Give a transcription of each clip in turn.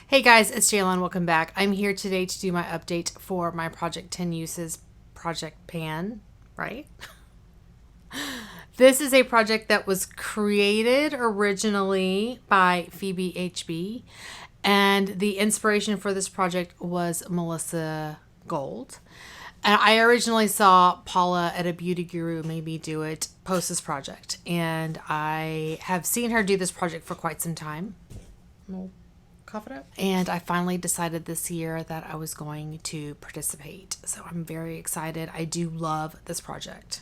Hey guys, it's Jalen. Welcome back. I'm here today to do my update for my Project 10 Uses Project Pan, right? This is a project that was created originally by Phoebe HB, and the inspiration for this project was Melissa Gold. And I originally saw Paula at a Beauty Guru Made Me Do It post this project, and I have seen her do this project for quite some time. Cough it up. And I finally decided this year that I was going to participate. So I'm very excited. I do love this project.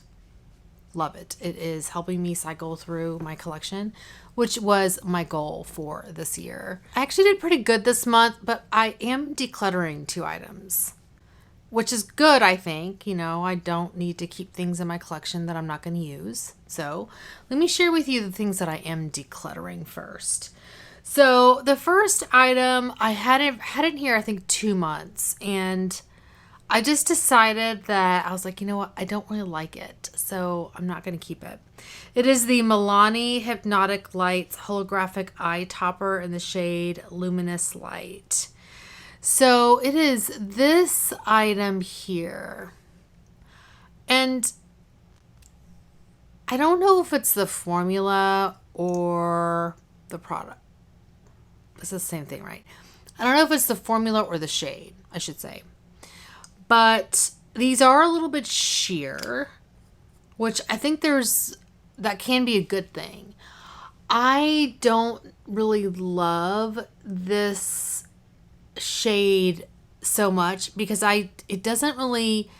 Love it. It is helping me cycle through my collection, which was my goal for this year. I actually did pretty good this month, but I am decluttering 2 items, which is good, I think. You know, I don't need to keep things in my collection that I'm not going to use. So let me share with you the things that I am decluttering first. So the first item, I had in here, I think 2 months, and I just decided that I was like, you know what, I don't really like it, so I'm not going to keep it. It is the Milano Hypnotic Lights Holographic Eye Topper in the shade Luminous Light. So it is this item here, and I don't know if it's the formula or the product. It's the same thing, right? I don't know if it's the formula or the shade, I should say. But these are a little bit sheer, which I think that can be a good thing. I don't really love this shade so much because it doesn't really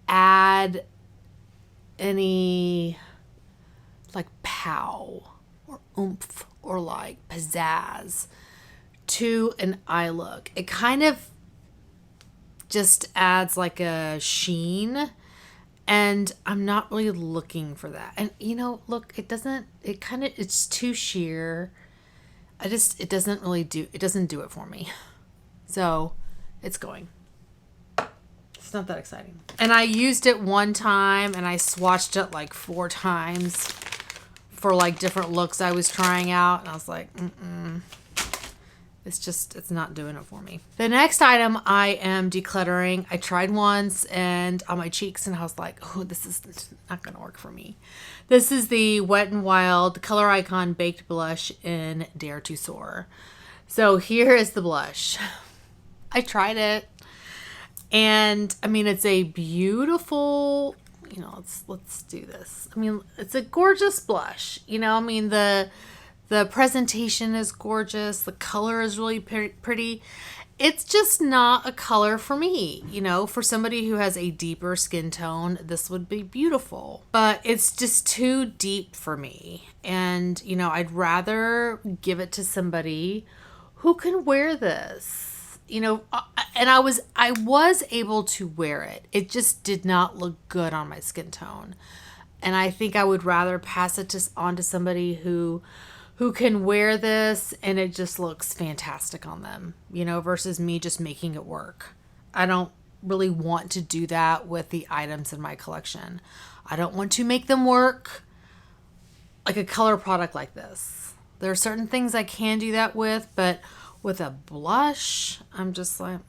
add any like pow or oomph or like pizzazz to an eye look. It kind of just adds like a sheen, and I'm not really looking for that. And you know, look, it's too sheer. It doesn't do it for me. So it's going. It's not that exciting. And I used it one time and I swatched it like 4 times for like different looks I was trying out, and I was like, it's not doing it for me. The next item I am decluttering, I tried once and on my cheeks, and I was like, oh, this is not gonna work for me. This is the Wet n Wild Color Icon Baked Blush in Dare to Soar. So here is the blush. I tried it, and I mean, it's a beautiful, you know, let's do this. I mean, it's a gorgeous blush. You know, I mean, the presentation is gorgeous. The color is really pretty. It's just not a color for me. You know, for somebody who has a deeper skin tone, this would be beautiful. But it's just too deep for me. And, you know, I'd rather give it to somebody who can wear this. You know, and I was able to wear it. It just did not look good on my skin tone. And I think I would rather pass it on to somebody who can wear this and it just looks fantastic on them, you know, versus me just making it work. I don't really want to do that with the items in my collection. I don't want to make them work like a color product like this. There are certain things I can do that with, but with a blush, I'm just like,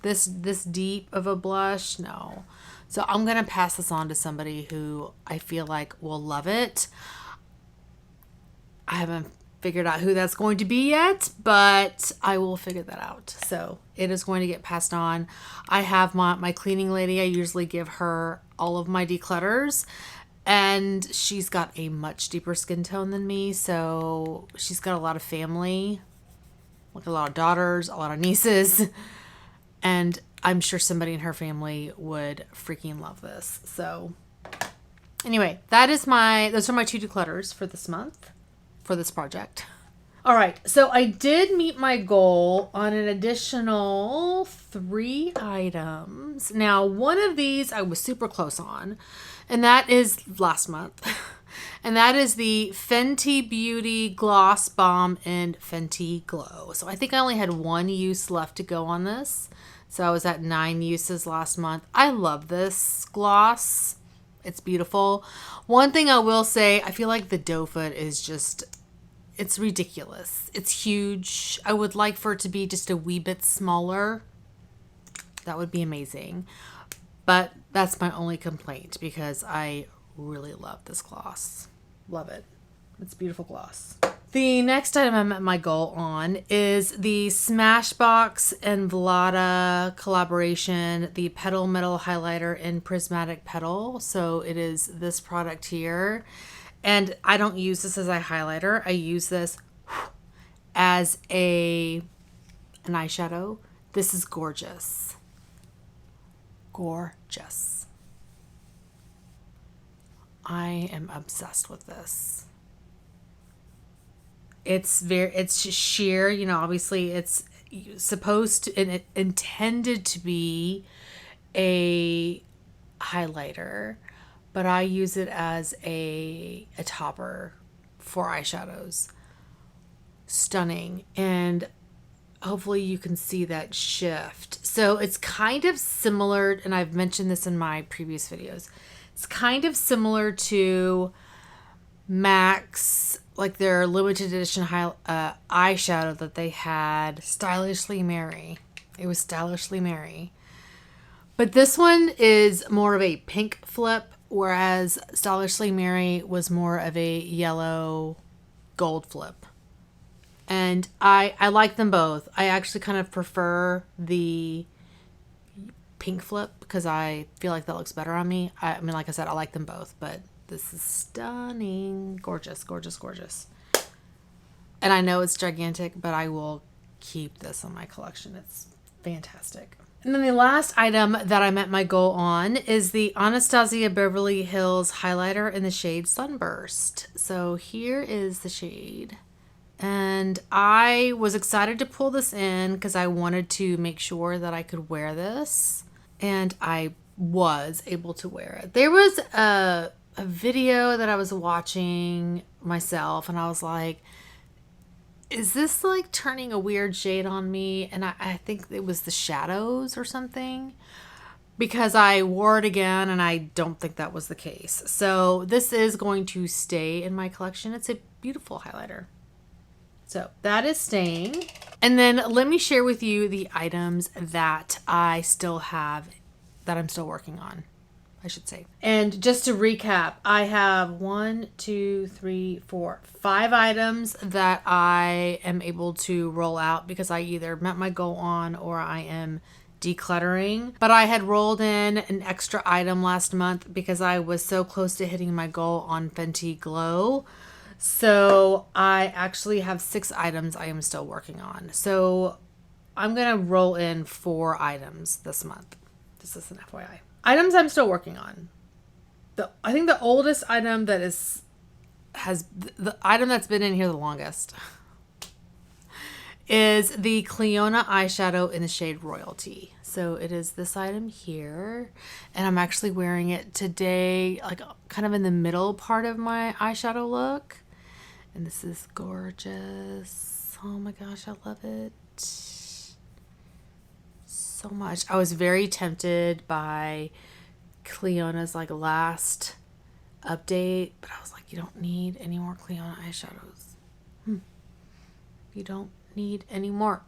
this deep of a blush, no. So I'm going to pass this on to somebody who I feel like will love it. I haven't figured out who that's going to be yet, but I will figure that out. So it is going to get passed on. I have my cleaning lady. I usually give her all of my declutters, and she's got a much deeper skin tone than me. So she's got a lot of family, like a lot of daughters, a lot of nieces, and I'm sure somebody in her family would freaking love this. So anyway, those are my 2 declutters for this month, for this project. All right, so I did meet my goal on an additional 3 items. Now, one of these I was super close on, and that is last month. And that is the Fenty Beauty Gloss Bomb in Fenty Glow. So I think I only had 1 use left to go on this. So I was at 9 uses last month. I love this gloss. It's beautiful. One thing I will say, I feel like the doe foot is just it's ridiculous. It's huge. I would like for it to be just a wee bit smaller. That would be amazing. But that's my only complaint because I really love this gloss. Love it. It's beautiful gloss. The next item I met my goal on is the Smashbox and Vlada collaboration, the Petal Metal Highlighter in Prismatic Petal. So it is this product here. And I don't use this as a highlighter. I use this as an eyeshadow. This is gorgeous. Gorgeous. I am obsessed with this. It's sheer, you know, obviously it's supposed to, and it intended to be a highlighter, but I use it as a topper for eyeshadows. Stunning. And hopefully you can see that shift. So it's kind of similar, and I've mentioned this in my previous videos. It's kind of similar to MAC's, like their limited edition eyeshadow that they had, Stylishly Mary. It was Stylishly Mary. But this one is more of a pink flip, whereas Stylishly Mary was more of a yellow gold flip. And I like them both. I actually kind of prefer the pink flip because I feel like that looks better on me. I mean, like I said, I like them both, but this is stunning. Gorgeous, gorgeous, gorgeous. And I know it's gigantic, but I will keep this in my collection. It's fantastic. And then the last item that I met my goal on is the Anastasia Beverly Hills highlighter in the shade Sunburst. So here is the shade. And I was excited to pull this in because I wanted to make sure that I could wear this. And I was able to wear it. There was a video that I was watching myself and I was like, is this like turning a weird shade on me? And I think it was the shadows or something, because I wore it again and I don't think that was the case. So this is going to stay in my collection. It's a beautiful highlighter. So that is staying. And then let me share with you the items that I still have, that I'm still working on, I should say. And just to recap, I have 5 items that I am able to roll out because I either met my goal on or I am decluttering. But I had rolled in an extra item last month because I was so close to hitting my goal on Fenty Glow. So I actually have 6 items I am still working on. So I'm going to roll in 4 items this month. This is an FYI. Items I'm still working on. I think the oldest item that the item that's been in here the longest is the Crayon eyeshadow in the shade Royalty. So it is this item here, and I'm actually wearing it today, like kind of in the middle part of my eyeshadow look. And this is gorgeous. Oh my gosh, I love it so much. I was very tempted by Crayona's like last update, but I was like, you don't need any more Crayon eyeshadows. You don't need any more.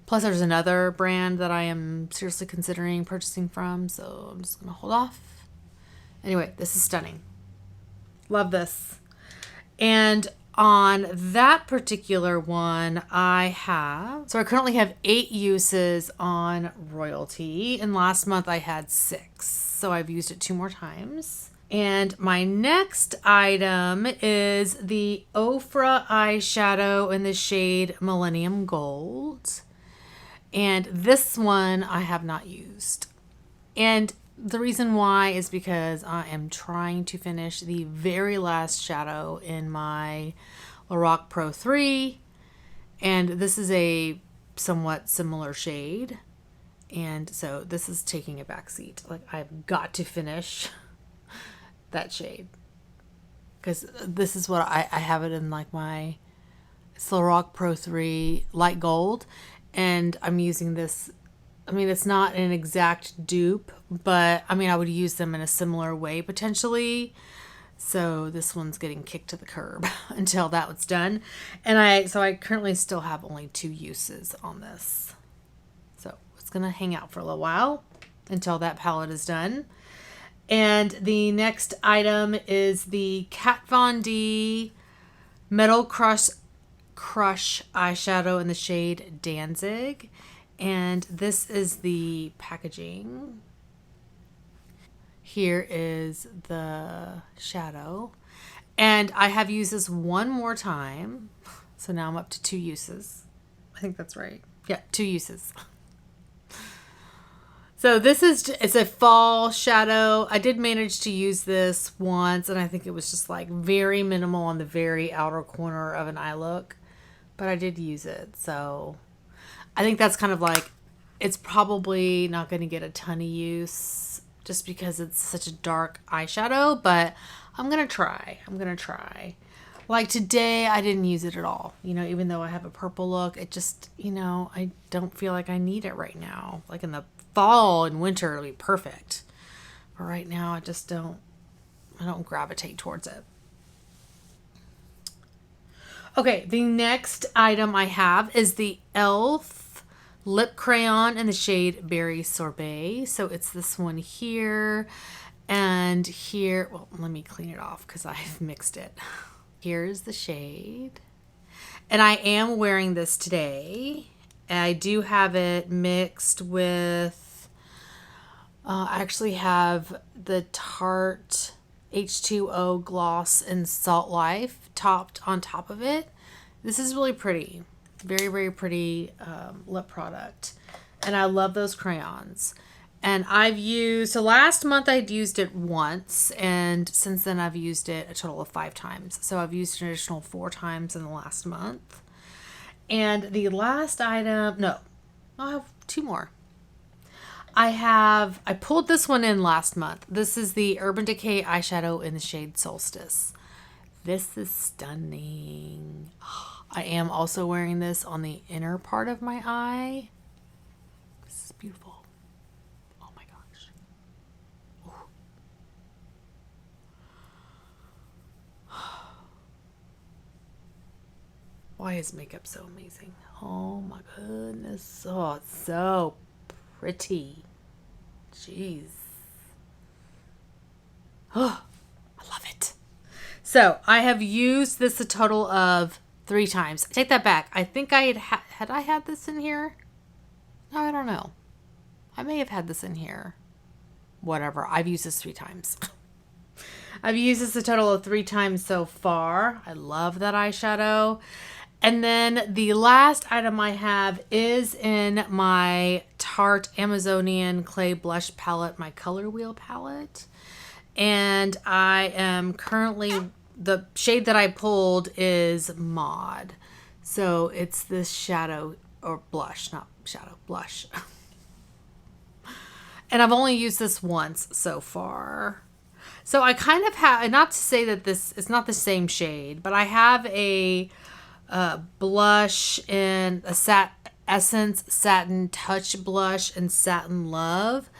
Plus there's another brand that I am seriously considering purchasing from, so I'm just gonna hold off. Anyway, this is stunning. Love this. And on that particular one, I currently have 8 uses on Royalty, and last month I had 6, so I've used it 2 more times. And my next item is the Ofra eyeshadow in the shade Millennium Gold, and this one I have not used. And the reason why is because I am trying to finish the very last shadow in my Lorac Pro 3. And this is a somewhat similar shade. And so this is taking a back seat. Like, I've got to finish that shade. Because this is what I have it in, like my Lorac Pro 3 light gold. And I'm using this. I mean, it's not an exact dupe, but I mean, I would use them in a similar way potentially. So this one's getting kicked to the curb until that was done. And I currently still have only 2 uses on this. So it's going to hang out for a little while until that palette is done. And the next item is the Kat Von D Metal Crush eyeshadow in the shade Danzig. And this is the packaging. Here is the shadow. And I have used this one more time. So now I'm up to 2 uses. I think that's right. Yeah, 2 uses. So it's a fall shadow. I did manage to use this once, and I think it was just like very minimal on the very outer corner of an eye look. But I did use it. So I think that's kind of like, it's probably not going to get a ton of use just because it's such a dark eyeshadow, but I'm going to try. Like today, I didn't use it at all. You know, even though I have a purple look, it just, you know, I don't feel like I need it right now. Like in the fall and winter, it'll be perfect. But right now, I don't gravitate towards it. Okay, the next item I have is the e.l.f. lip crayon in the shade Berry Sorbet. So it's this one here and here. Well, let me clean it off because I've mixed it. Here's the shade. And I am wearing this today. I do have it mixed with, I actually have the Tarte H2O gloss and Salt Life topped on top of it. This is really pretty. Very, very pretty lip product. And I love those crayons. And so last month I'd used it once, and since then I've used it a total of 5 times. So I've used an additional 4 times in the last month. And the last item, no, I'll have 2 more. I pulled this one in last month. This is the Urban Decay eyeshadow in the shade Solstice. This is stunning. I am also wearing this on the inner part of my eye. This is beautiful. Oh my gosh. Ooh. Why is makeup so amazing? Oh my goodness. Oh, it's so pretty. Jeez. Oh, I love it. So I have used this a total of 3 times. Take that back. I think I had I had this in here? No, I don't know. I may have had this in here. Whatever. I've used this 3 times. I've used this a total of 3 times so far. I love that eyeshadow. And then the last item I have is in my Tarte Amazonian Clay Blush Palette, my Color Wheel palette. And I am currently, the shade that I pulled is Mod. So it's this shadow, or blush, not shadow, blush. And I've only used this once so far. So I kind of have, not to say that this is not the same shade, but I have a blush in a Essence Satin Touch blush and Satin Love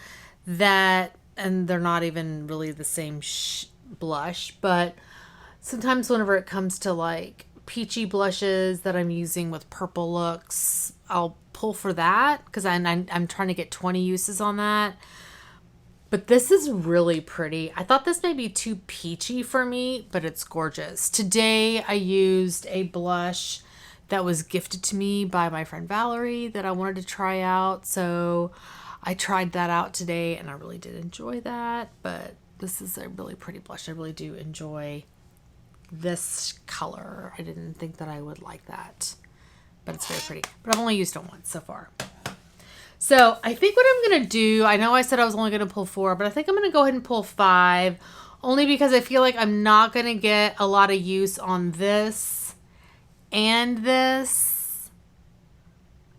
that, and they're not even really the same blush, but sometimes whenever it comes to like peachy blushes that I'm using with purple looks, I'll pull for that because I'm trying to get 20 uses on that. But this is really pretty. I thought this may be too peachy for me, but it's gorgeous. Today I used a blush that was gifted to me by my friend Valerie that I wanted to try out. So I tried that out today and I really did enjoy that. But this is a really pretty blush. I really do enjoy this color. I didn't think that I would like that, but it's very pretty. But I've only used it once so far. So I think what I'm going to do, I know I said I was only going to pull 4, but I think I'm going to go ahead and pull 5, only because I feel like I'm not going to get a lot of use on this and this.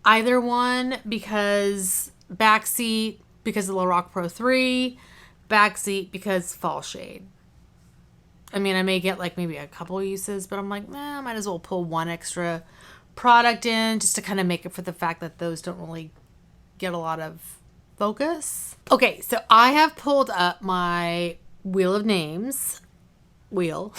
Either one, because backseat because of Lorac Pro 3, backseat because fall shade. I mean, I may get like maybe a couple uses, but I'm like, I might as well pull 1 extra product in just to kind of make it for the fact that those don't really get a lot of focus. Okay, so I have pulled up my wheel of names wheel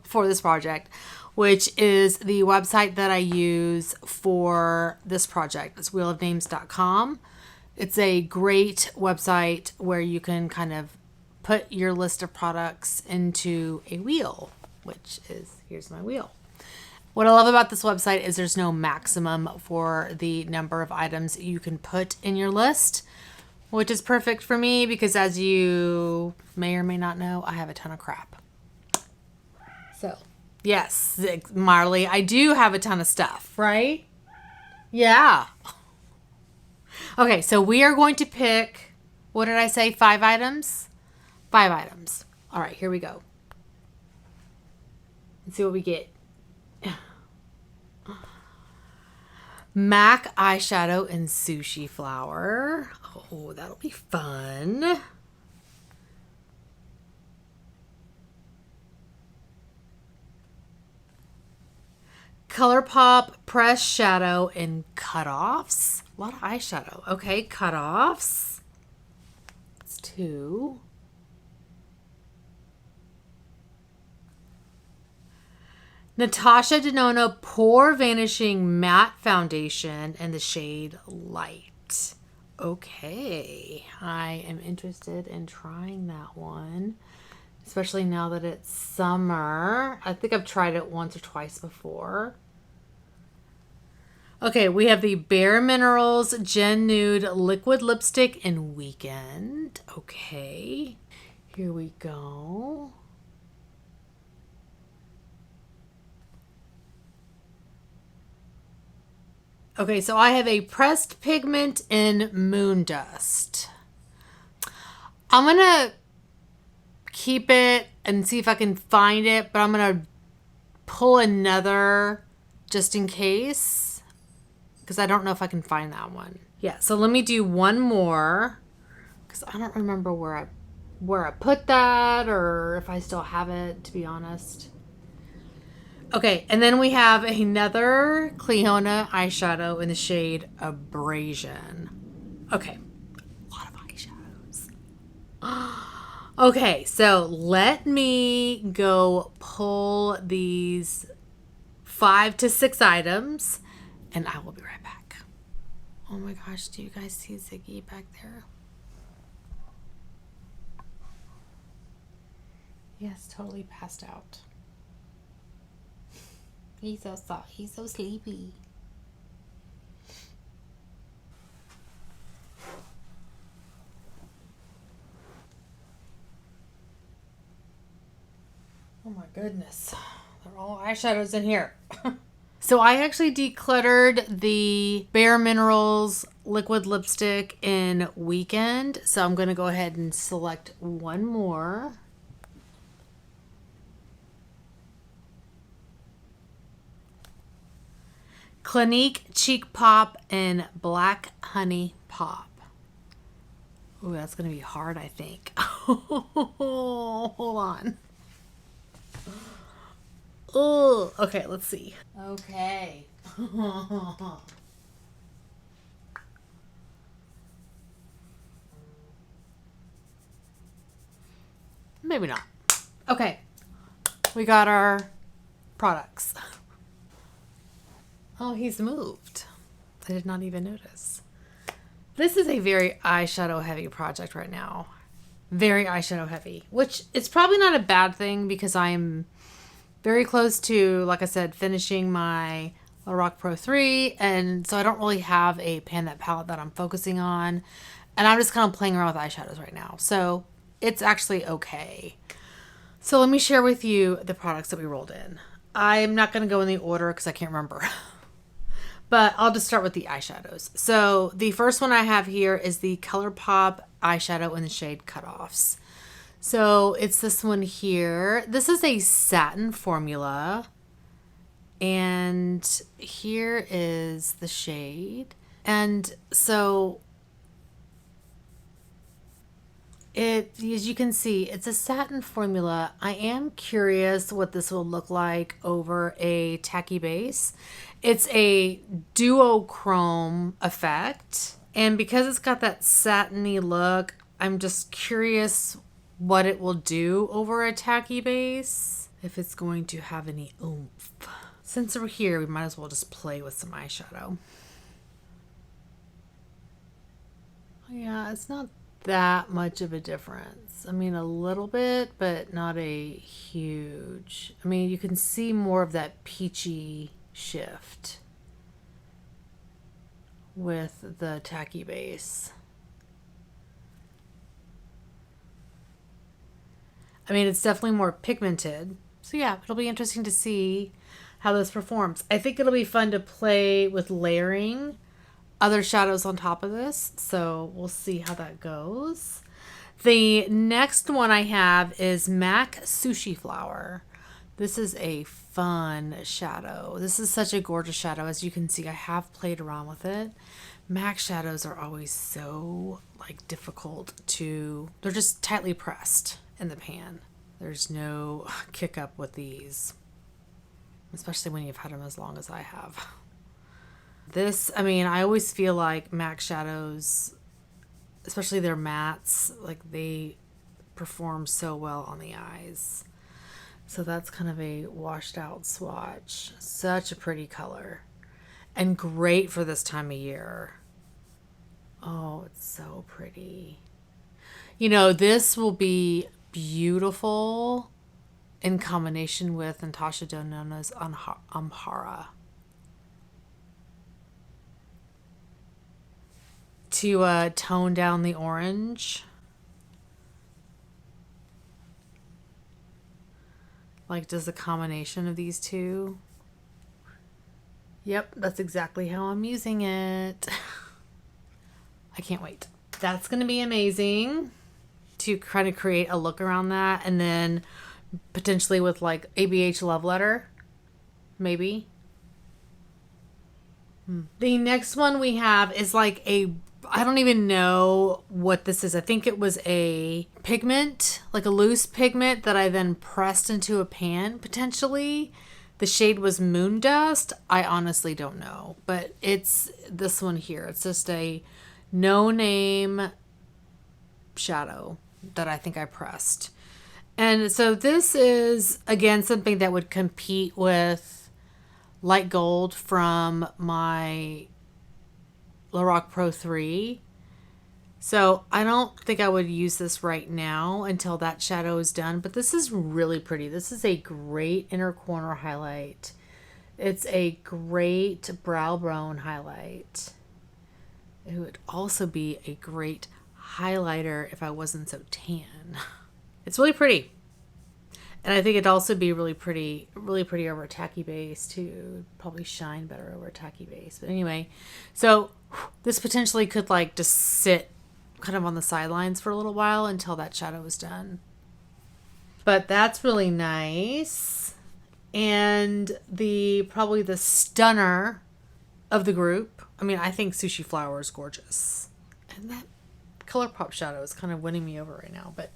for this project, which is the website that I use for this project. It's wheelofnames.com. It's a great website where you can kind of put your list of products into a wheel, which is, here's my wheel. What I love about this website is there's no maximum for the number of items you can put in your list, which is perfect for me because, as you may or may not know, I have a ton of crap. So, yes, Marley, I do have a ton of stuff, right? Yeah. Okay, so we are going to pick, what did I say, 5 items? 5 items. All right, here we go. Let's see what we get. MAC eyeshadow in Sushi Flower. Oh, that'll be fun. Colourpop Press Shadow in Cutoffs. A lot of eyeshadow. Okay, Cutoffs. It's 2. Natasha Denona Pore Vanishing Matte Foundation in the shade Light. Okay, I am interested in trying that one, especially now that it's summer. I think I've tried it once or twice before. Okay, we have the Bare Minerals Gen Nude Liquid Lipstick in Weekend. Okay, here we go. Okay, so I have a pressed pigment in Moondust. I'm going to keep it and see if I can find it, but I'm going to pull another just in case, because I don't know if I can find that one. Yeah, so let me do one more, because I don't remember where I put that or if I still have it, to be honest. Okay, and then we have another Cleona eyeshadow in the shade Abrasion. Okay, a lot of eyeshadows. Okay, so let me go pull these 5 to 6 items, and I will be right back. Oh my gosh, do you guys see Ziggy back there? Yes, totally passed out. He's so soft. He's so sleepy. Oh my goodness. They're all eyeshadows in here. So I actually decluttered the Bare Minerals liquid lipstick in Weekend. So I'm going to go ahead and select one more. Clinique Cheek Pop in Black Honey Pop. Ooh, that's going to be hard, I think. Hold on. Oh, okay, let's see. Okay. Maybe not. Okay. We got our products. Oh, he's moved. I did not even notice. This is a very eyeshadow heavy project right now. Very eyeshadow heavy, which is probably not a bad thing because I'm very close to, like I said, finishing my Lorac Pro 3. And so I don't really have a pan palette that I'm focusing on. And I'm just kind of playing around with eyeshadows right now. So it's actually okay. So let me share with you the products that we rolled in. I'm not going to go in the order because I can't remember. But I'll just start with the eyeshadows. So the first one I have here is the Colourpop eyeshadow in the shade Cutoffs. So it's this one here. This is a satin formula. And here is the shade. And so as you can see, it's a satin formula. I am curious what this will look like over a tacky base. It's a duochrome effect. And because it's got that satiny look, I'm just curious what it will do over a tacky base, if it's going to have any oomph. Since we're here, we might as well just play with some eyeshadow. Yeah, it's not that much of a difference. I mean, a little bit, but not a huge. I mean, you can see more of that peachy shift with the tacky base. I mean, it's definitely more pigmented. So yeah, it'll be interesting to see how this performs. I think it'll be fun to play with layering other shadows on top of this. So we'll see how that goes. The next one I have is MAC Sushi Flower. This is a fun shadow. This is such a gorgeous shadow. As you can see, I have played around with it. MAC shadows are always so like difficult to, they're just tightly pressed in the pan. There's no kick up with these, especially when you've had them as long as I have. This, I mean, I always feel like MAC shadows, especially their mattes, like they perform so well on the eyes. So that's kind of a washed out swatch. Such a pretty color and great for this time of year. Oh, it's so pretty. You know, this will be beautiful in combination with Natasha Denona's Amhara. To tone down the orange. Like, does the combination of these two? Yep, that's exactly how I'm using it. I can't wait. That's going to be amazing to kind of create a look around that. And then potentially with like ABH Love Letter, maybe. The next one we have is like a, I don't even know what this is. I think it was a pigment, like a loose pigment that I then pressed into a pan potentially. The shade was Moondust. I honestly don't know, but it's this one here. It's just a no name shadow that I think I pressed. And so this is again something that would compete with Light Gold from my Lorac Pro 3. So I don't think I would use this right now until that shadow is done, but this is really pretty. This is a great inner corner highlight. It's a great brow bone highlight. It would also be a great highlighter if I wasn't so tan. It's really pretty. And I think it'd also be really pretty over a tacky base too. Probably shine better over a tacky base. But anyway, so this potentially could like just sit kind of on the sidelines for a little while until that shadow is done. But that's really nice. And probably the stunner of the group. I mean, I think Sushi Flower is gorgeous. And that Colourpop shadow is kind of winning me over right now. But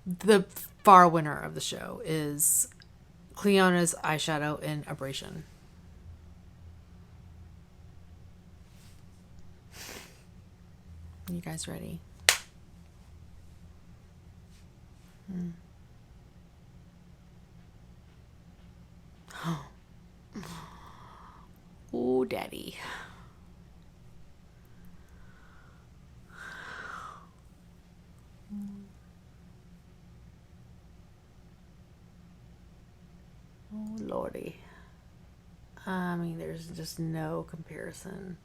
the far winner of the show is Cleona's eyeshadow in Abrasion. You guys ready? Oh, daddy. Oh, lordy. I mean, there's just no comparison.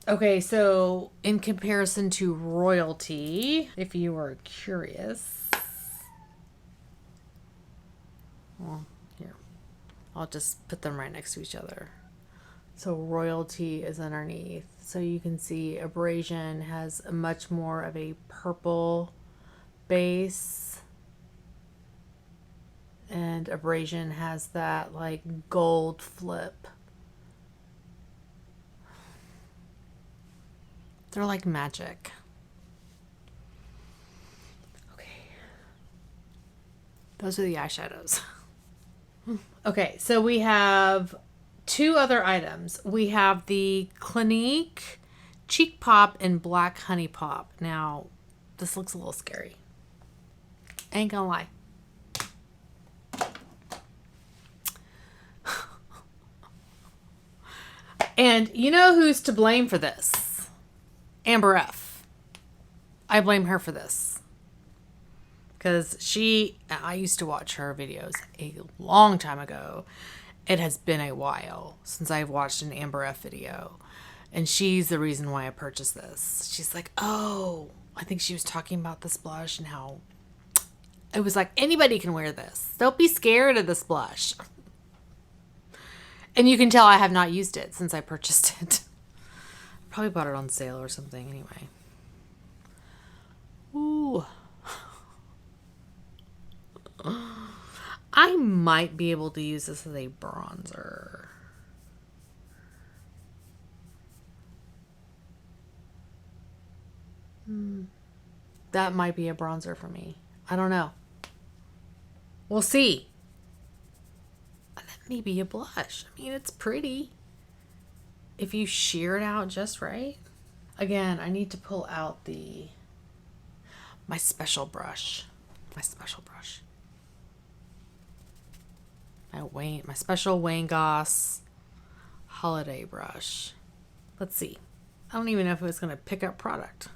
Okay, so in comparison to Royalty, if you were curious. Well, here. I'll just put them right next to each other. So Royalty is underneath. So you can see Abrasion has a much more of a purple base. And Abrasion has that like gold flip. They're like magic. Okay. Those are the eyeshadows. Okay, so we have two other items. We have the Clinique Cheek Pop and Black Honey Pop. Now, this looks a little scary. Ain't gonna lie. And you know who's to blame for this? Amber F. I blame her for this. Because I used to watch her videos a long time ago. It has been a while since I've watched an Amber F video. And she's the reason why I purchased this. She's like, oh, I think she was talking about this blush and how it was like, anybody can wear this. Don't be scared of this blush. And you can tell I have not used it since I purchased it. Probably bought it on sale or something anyway. Ooh. I might be able to use this as a bronzer. That might be a bronzer for me. I don't know. We'll see. That may be a blush. I mean, it's pretty. If you shear it out just right. Again, I need to pull out my special brush. My special brush. My special Wayne Goss holiday brush. Let's see. I don't even know if it was going to pick up product.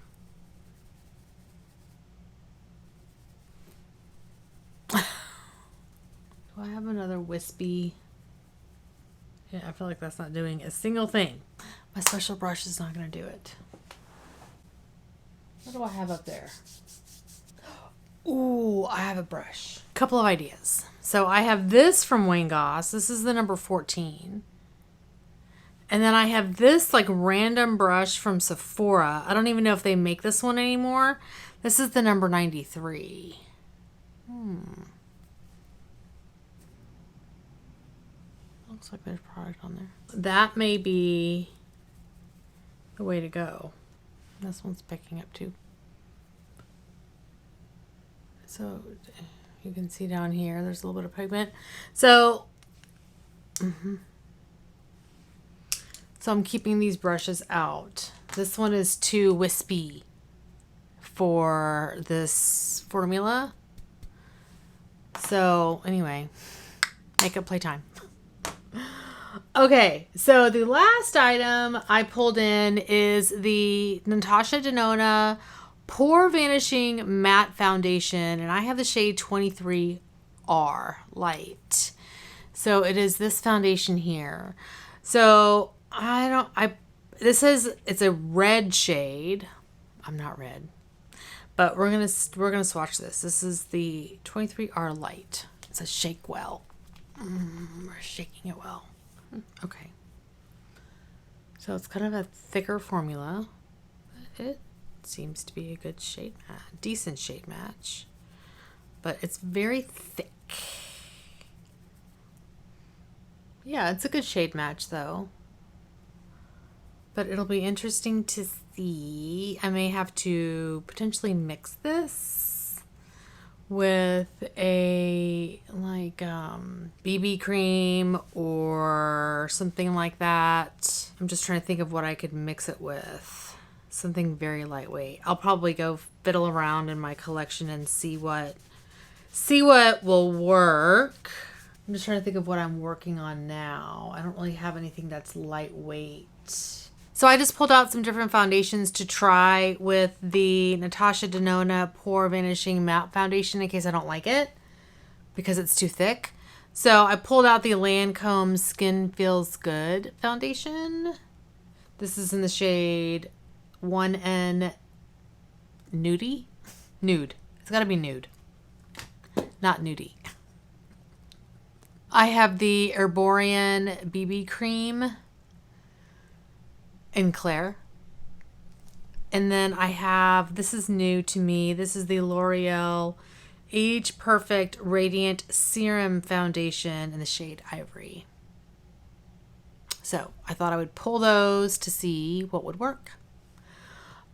Do I have another wispy? Yeah, I feel like that's not doing a single thing. My special brush is not going to do it. What do I have up there? Ooh, I have a brush. Couple of ideas. So I have this from Wayne Goss. This is the number 14. And then I have this like random brush from Sephora. I don't even know if they make this one anymore. This is the number 93. Looks like there's product on there. That may be the way to go. This one's picking up too. So you can see down here, there's a little bit of pigment. So, so I'm keeping these brushes out. This one is too wispy for this formula. So anyway, makeup playtime. Okay, so the last item I pulled in is the Natasha Denona Pore Vanishing Matte Foundation, and I have the shade 23R Light. So it is this foundation here. So it's a red shade. I'm not red, but we're gonna swatch this. This is the 23R Light. It says shake well. We're shaking it well. Okay. So it's kind of a thicker formula. It seems to be a good shade match, decent shade match, but it's very thick. Yeah, it's a good shade match though. But it'll be interesting to see. I may have to potentially mix this with a like BB cream or something like that. I'm just trying to think of what I could mix it with. Something very lightweight. I'll probably go fiddle around in my collection and see what will work. I'm just trying to think of what I'm working on now. I don't really have anything that's lightweight. So I just pulled out some different foundations to try with the Natasha Denona Pore Vanishing Matte Foundation in case I don't like it because it's too thick. So I pulled out the Lancome Skin Feels Good foundation. This is in the shade 1N Nudie? Nude. It's got to be nude. Not nudie. I have the Herborian BB cream in Claire. And then I have, this is new to me, this is the L'Oreal Age Perfect Radiant Serum Foundation in the shade Ivory. So I thought I would pull those to see what would work.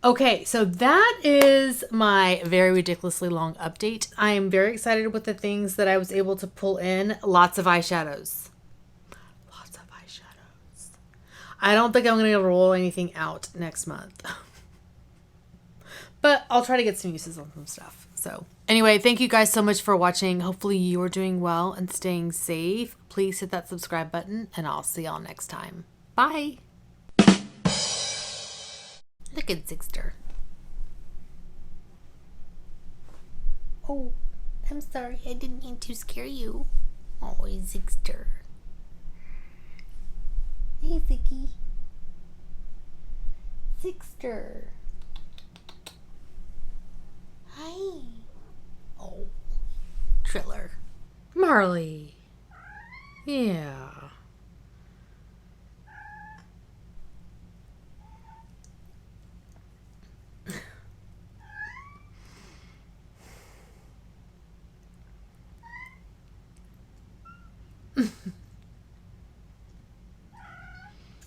Okay, so that is my very ridiculously long update. I am very excited with the things that I was able to pull in. Lots of eyeshadows. Lots of eyeshadows. I don't think I'm going to roll anything out next month. But I'll try to get some uses on some stuff. So anyway, thank you guys so much for watching. Hopefully you are doing well and staying safe. Please hit that subscribe button and I'll see y'all next time. Bye. Look at Zigster. Oh, I'm sorry. I didn't mean to scare you. Oh, Zigster. Hey, Ziggy. Zigster. Hi. Oh, Triller. Marley. Yeah.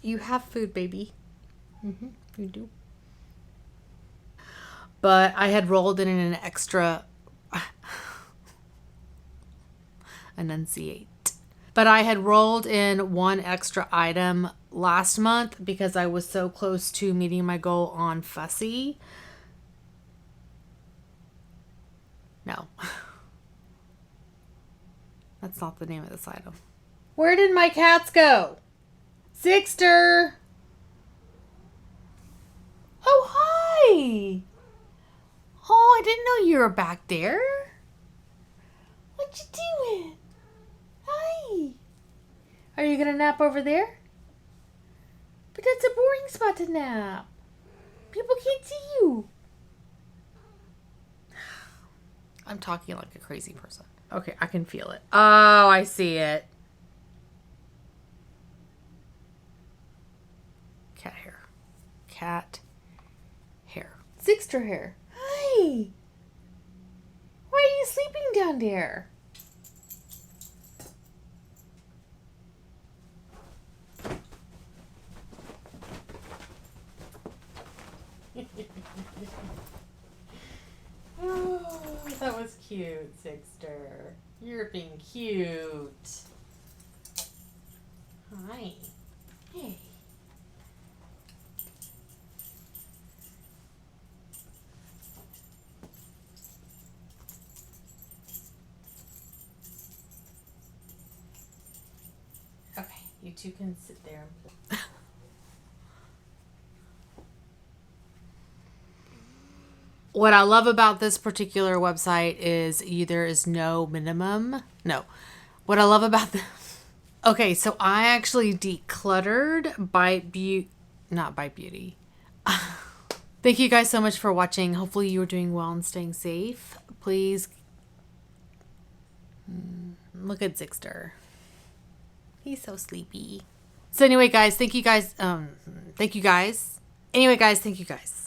You have food, baby. You do. But I had rolled in an extra enunciate. But I had rolled in one extra item last month because I was so close to meeting my goal on Fussy. No. That's not the name of this item. Where did my cats go? Zigster! Oh, hi! Oh, I didn't know you were back there. What you doing? Hi. Are you gonna nap over there? But that's a boring spot to nap. People can't see you. I'm talking like a crazy person. Okay, I can feel it. Oh, I see it. Cat hair. Cat hair. Zigster hair. Hi. Why are you sleeping down there? Oh, that was cute, Zigster. You're being cute. Hi. Hey. Okay, you two can sit there and play. What I love about this particular website is there is no minimum. No. What I love about this. Okay, so I actually decluttered not Bite Beauty. Thank you guys so much for watching. Hopefully you are doing well and staying safe. Please look at Zigster. He's so sleepy. So anyway, guys, thank you guys. Anyway, guys, thank you guys.